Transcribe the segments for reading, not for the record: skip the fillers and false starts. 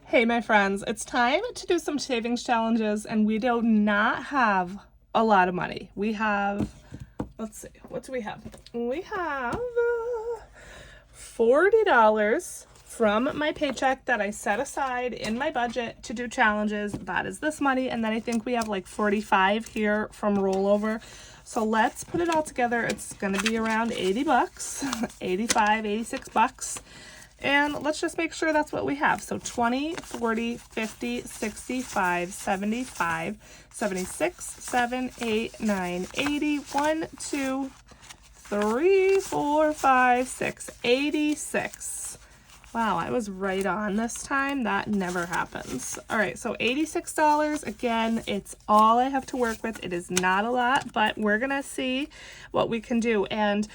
Hey my friends, it's time to do some savings challenges and we do not have a lot of money. We have, let's see, what do we have? We have $40 from my paycheck that I set aside in my budget to do challenges. That is this money, and then I think we have like 45 here from rollover. So let's put it all together. It's gonna be around 80 bucks, 85, 86 bucks. And let's just make sure that's what we have. So 20, 40, 50, 65, 75, 76, 7, 8, 9, 80, 1, 2, 3, 4, 5, 6, 86. Wow, I was right on this time. That never happens. All right, so $86. Again, it's all I have to work with. It is not a lot, but we're gonna see what we can do. And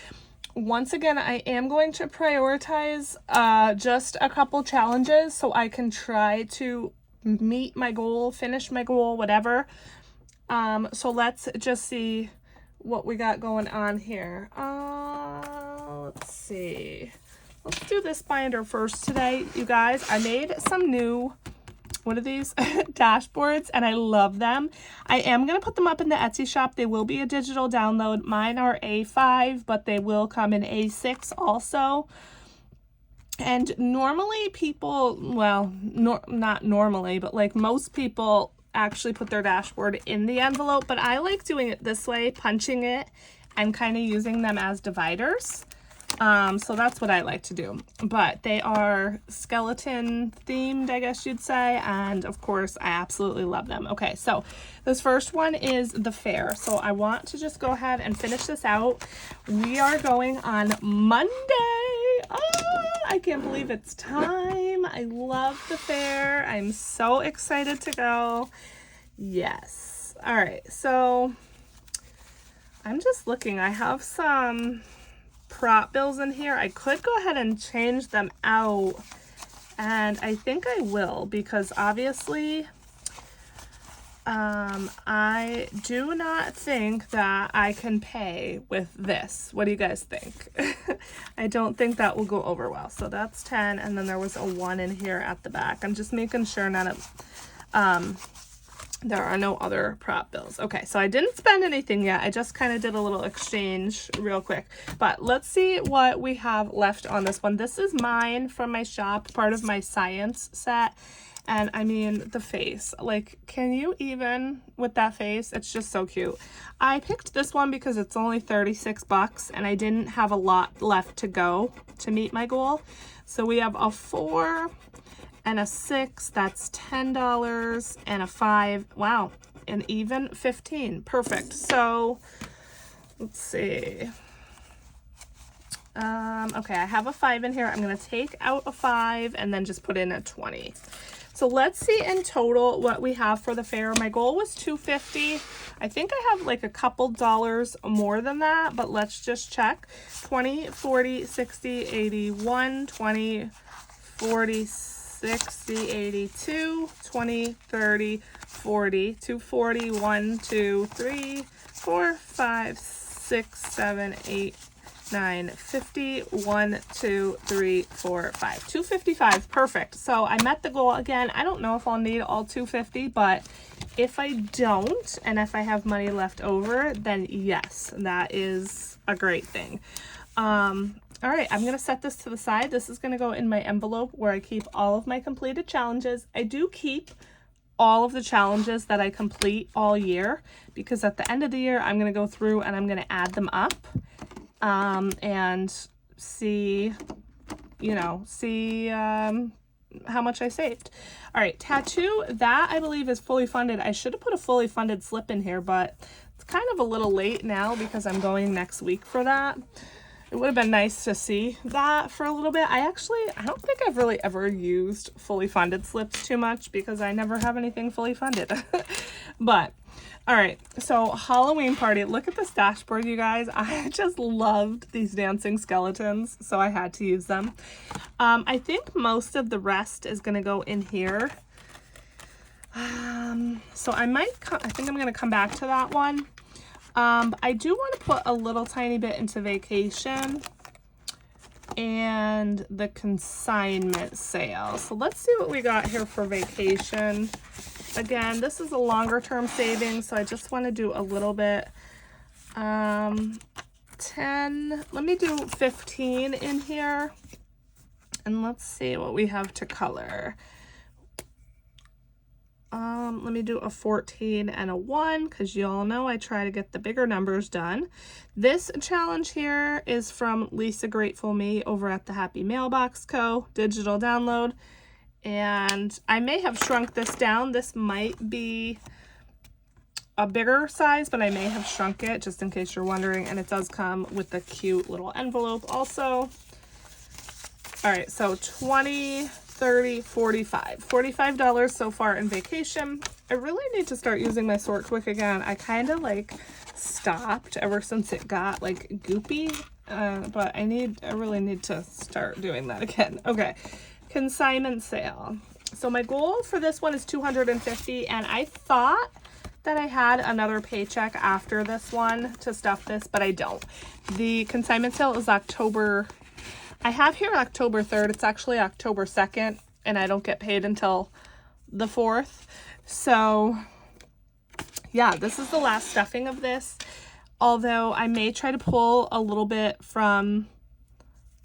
once again, I am going to prioritize just a couple challenges so I can try to meet my goal, finish my goal, whatever. So let's just see what we got going on here. Let's see. Let's do this binder first today, you guys. I made some new, what are these? Dashboards, and I love them. I am going to put them up in the Etsy shop. They will be a digital download. Mine are A5, but they will come in A6 also. And normally people, well, not normally, but like most people actually put their dashboard in the envelope, but I like doing it this way, punching it and kind of using them as dividers. So that's what I like to do, but they are skeleton themed, I guess you'd say. And of course I absolutely love them. Okay. So this first one is the fair. So I want to just go ahead and finish this out. We are going on Monday. Oh, I can't believe it's time. I love the fair. I'm so excited to go. Yes. All right. So I'm just looking, I have some prop bills in here. I could go ahead and change them out, and I think I will, because obviously I do not think that I can pay with this. What do you guys think? I don't think that will go over well. So that's 10, and then there was a 1 in here at the back. I'm just making sure none of there are no other prop bills. Okay, so I didn't spend anything yet. I just kind of did a little exchange real quick. But let's see what we have left on this one. This is mine from my shop, part of my science set. And I mean, the face, like, can you even, with that face, it's just so cute. I picked this one because it's only 36 bucks and I didn't have a lot left to go to meet my goal. So we have a 4 and a 6, that's $10, and a 5, wow, and even 15. Perfect. So let's see. Okay, I have a 5 in here. I'm going to take out a 5 and then just put in a 20. So let's see in total what we have for the fair. My goal was $250. I think I have like a couple dollars more than that, but let's just check. 20, 40, 60, 80, 120, 40, 60, 82, 20, 30, 40, 240, 1, 2, 3, 4, 5, 6, 7, 8, 9, 50, 1, 2, 3, 4, 5, 255. Perfect. So I met the goal again. I don't know if I'll need all 250, but if I don't, and if I have money left over, then yes, that is a great thing. All right, I'm going to set this to the side. This is going to go in my envelope where I keep all of my completed challenges. I do keep all of the challenges that I complete all year, because at the end of the year, I'm going to go through and I'm going to add them up and see, you know, how much I saved. All right, tattoo, that I believe is fully funded. I should have put a fully funded slip in here, but it's kind of a little late now because I'm going next week for that. It would have been nice to see that for a little bit. I don't think I've really ever used fully funded slips too much because I never have anything fully funded. But, all right, so Halloween party. Look at this dashboard, you guys. I just loved these dancing skeletons, so I had to use them. I think most of the rest is going to go in here. So I think I'm going to come back to that one. I do want to put a little tiny bit into vacation, and the consignment sale. So let's see what we got here for vacation. Again, this is a longer term savings, so I just want to do a little bit. 10, let me do 15 in here, and let's see what we have to color. Let me do a 14 and a 1, because you all know I try to get the bigger numbers done. This challenge here is from Lisa Grateful Me over at the Happy Mailbox Co. digital download. And I may have shrunk this down. This might be a bigger size, but I may have shrunk it just in case you're wondering. And it does come with a cute little envelope also. All right, so 20, 30, 45. $45 so far in vacation. I really need to start using my sort quick again. I kind of like stopped ever since it got like goopy, but I really need to start doing that again. Okay. Consignment sale. So my goal for this one is $250, and I thought that I had another paycheck after this one to stuff this, but I don't. The consignment sale is October. I have here October 3rd. It's actually October 2nd, and I don't get paid until the 4th. So yeah, this is the last stuffing of this. Although I may try to pull a little bit from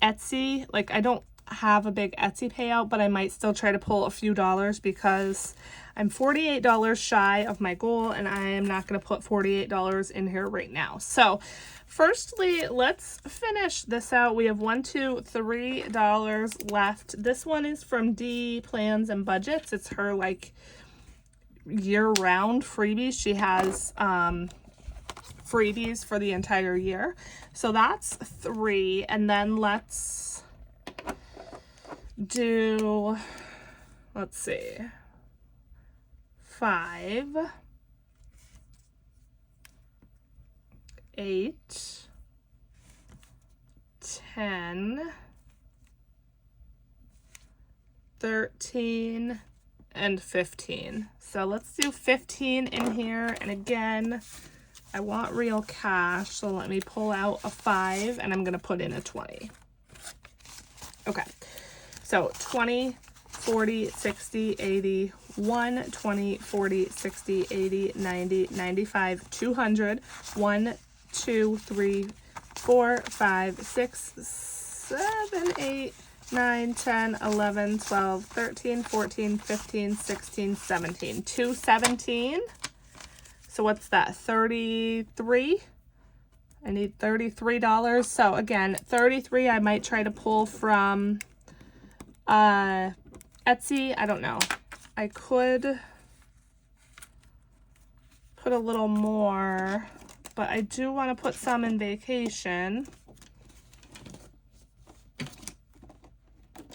Etsy. Like, I don't have a big Etsy payout, but I might still try to pull a few dollars because I'm $48 shy of my goal, and I am not going to put $48 in here right now. So firstly, let's finish this out. We have $1, $2, $3 left. This one is from D Plans and Budgets. It's her like year-round freebies. She has freebies for the entire year. So that's 3, and then let's do, let's see, 5, 8, 10, 13, and 15. So let's do 15 in here, and again, I want real cash, so let me pull out a 5, and I'm going to put in a 20. Okay. So 20, 40, 60, 80, 1, 20, 40, 60, 80, 90, 95, 200, 1, 2, 3, 4, 5, 6, 7, 8, 9, 10, 11, 12, 13, 14, 15, 16, 17. 217. So what's that? 33. I need $33. So again, 33 I might try to pull from Etsy. I don't know. I could put a little more, but I do want to put some in vacation.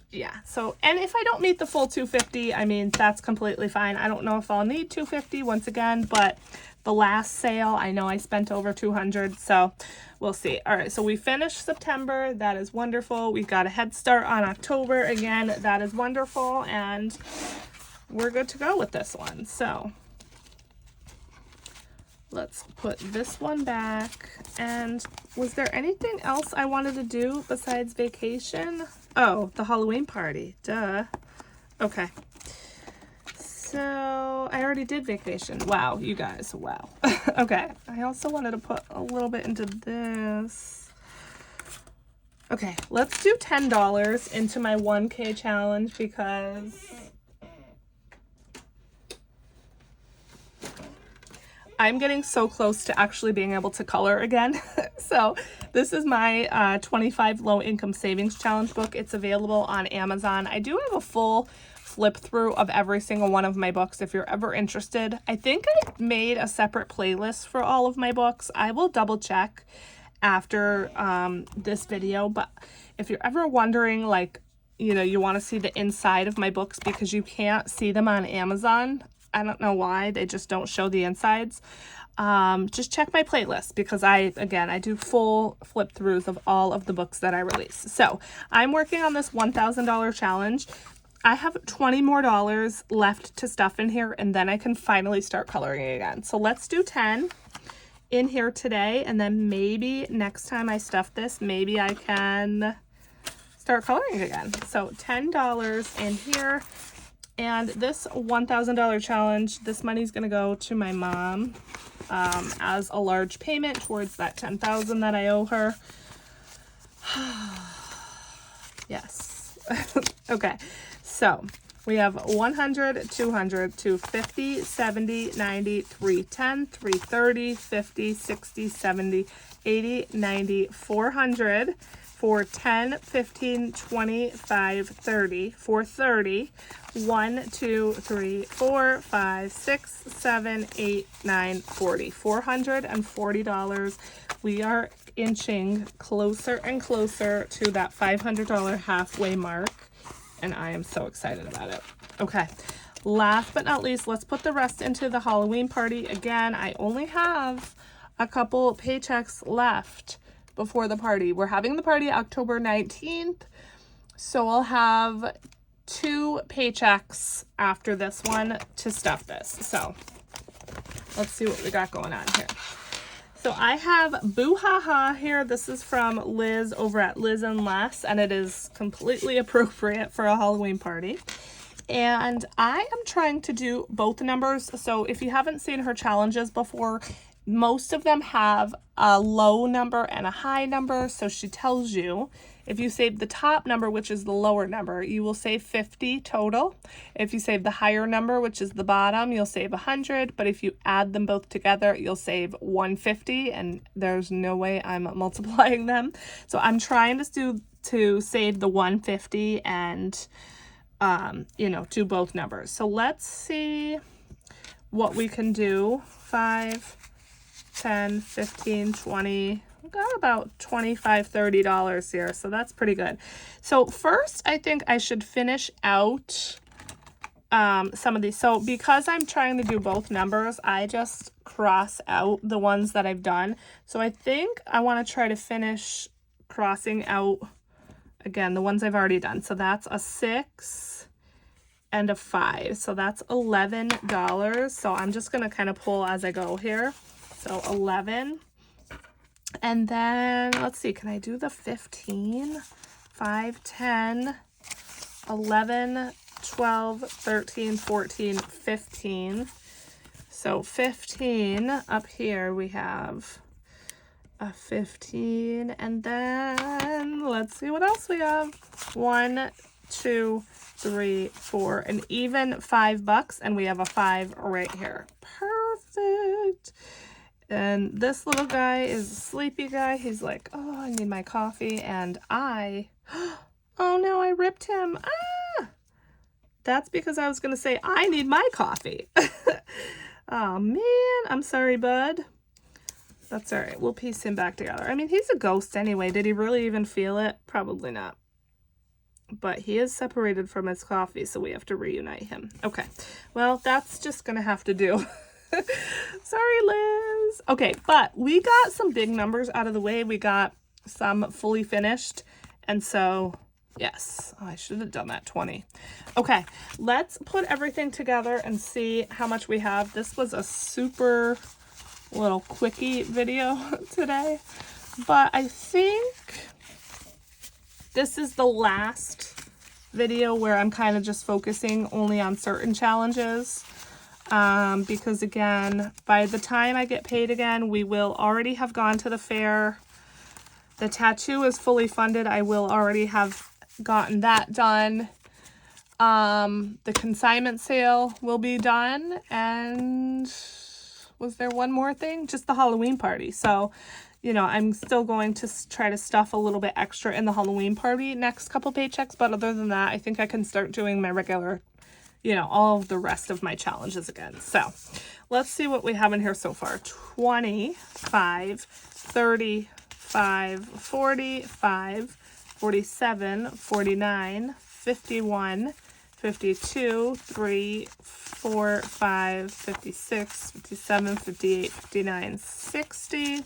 Yeah, so, and if I don't meet the full 250, I mean, that's completely fine. I don't know if I'll need 250 once again, but the last sale, I know I spent over 200, so we'll see. All right, so we finished September. That is wonderful. We got a head start on October. Again, that is wonderful, and we're good to go with this one. So let's put this one back. And was there anything else I wanted to do besides vacation? Oh, the Halloween party. Duh. Okay. So I already did vacation. Wow, you guys. Wow. Okay. I also wanted to put a little bit into this. Okay, let's do $10 into my 1K challenge because I'm getting so close to actually being able to color again. So this is my 25 low income savings challenge book. It's available on Amazon. I do have a full flip through of every single one of my books if you're ever interested. I think I made a separate playlist for all of my books. I will double check after this video, but if you're ever wondering, like, you know, you want to see the inside of my books because you can't see them on Amazon. I don't know why, they just don't show the insides. Just check my playlist because I do full flip throughs of all of the books that I release. So I'm working on this $1,000 challenge. I have $20 more left to stuff in here, and then I can finally start coloring again. So let's do 10 in here today, and then maybe next time I stuff this, maybe I can start coloring again. So $10 in here. And this $1,000 challenge, this money's going to go to my mom as a large payment towards that $10,000 that I owe her. Yes. Okay. So we have 100, 200, 250, 70, 90, 310, 330, 50, 60, 70, 80, 90, 400, 410, 15, 25, 30, 430, 1, 2, 3, 4, 5, 6, 7, 8, 9, 40. $440. We are inching closer and closer to that $500 halfway mark, and I am so excited about it. Okay, last but not least, let's put the rest into the Halloween party. Again, I only have a couple paychecks left before the party. We're having the party October 19th, so I'll have 2 paychecks after this one to stuff this. So let's see what we got going on here. So I have Boo Ha Ha here. This is from Liz over at Liz and Les, and it is completely appropriate for a Halloween party. And I am trying to do both numbers. So if you haven't seen her challenges before, most of them have a low number and a high number. So she tells you if you save the top number, which is the lower number, you will save 50 total. If you save the higher number, which is the bottom, you'll save 100. But if you add them both together, you'll save 150. And there's no way I'm multiplying them. So I'm trying to save the 150 and, you know, do both numbers. So let's see what we can do. 5, 10, 15, 20, we've got about $25, $30 here, so that's pretty good. So first, I think I should finish out some of these. So because I'm trying to do both numbers, I just cross out the ones that I've done. So I think I want to try to finish crossing out, again, the ones I've already done. So that's a 6 and a 5. So that's $11. So I'm just going to kind of pull as I go here. So 11. And then, let's see, can I do the 15? 5, 10, 11, 12, 13, 14, 15. So 15, up here we have a 15. And then, let's see what else we have. 1, 2, 3, 4, an even $5. And we have a 5 right here. Perfect. And this little guy is a sleepy guy. He's like, oh, I need my coffee. And oh no, I ripped him. Ah! That's because I was going to say, I need my coffee. Oh man, I'm sorry, bud. That's all right. We'll piece him back together. I mean, he's a ghost anyway. Did he really even feel it? Probably not. But he is separated from his coffee, so we have to reunite him. Okay, well, that's just going to have to do. Sorry, Liz. Okay, but we got some big numbers out of the way. We got some fully finished. And so, yes, I should have done that 20. Okay, let's put everything together and see how much we have. This was a super little quickie video today. But I think this is the last video where I'm kind of just focusing only on certain challenges. Because again, by the time I get paid again, we will already have gone to the fair. The tattoo is fully funded. I will already have gotten that done. The consignment sale will be done. And was there one more thing? Just the Halloween party. So, you know, I'm still going to try to stuff a little bit extra in the Halloween party next couple paychecks. But other than that, I think I can start doing my regular, you know, all of the rest of my challenges again. So let's see what we have in here so far. 25, 35, 45, 47, 49, 51, 52, 3, 4, 5, 56, 57, 58, 59, 60.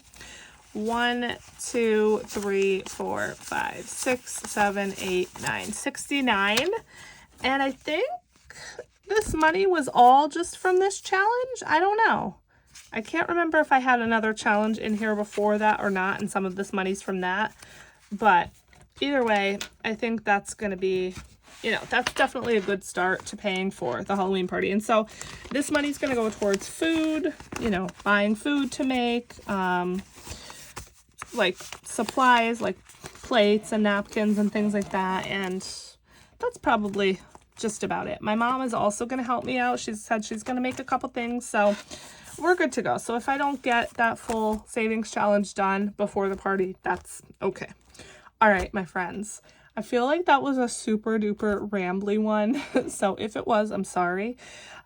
1, 2, 3, 4, 5, 6, 7, 8, 9, 69. And I think this money was all just from this challenge. I don't know. I can't remember if I had another challenge in here before that or not, and some of this money's from that. But either way, I think that's going to be, you know, that's definitely a good start to paying for the Halloween party. And so this money's going to go towards food, you know, buying food to make, like supplies, like plates and napkins and things like that. And that's probably just about it. My mom is also going to help me out. She said she's going to make a couple things. So we're good to go. So if I don't get that full savings challenge done before the party, that's okay. All right, my friends. I feel like that was a super duper rambly one. So if it was, I'm sorry.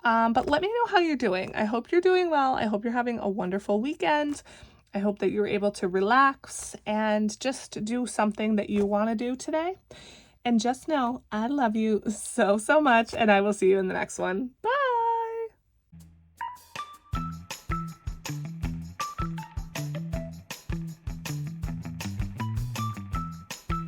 But let me know how you're doing. I hope you're doing well. I hope you're having a wonderful weekend. I hope that you're able to relax and just do something that you want to do today. And just know I love you so, so much, and I will see you in the next one. Bye.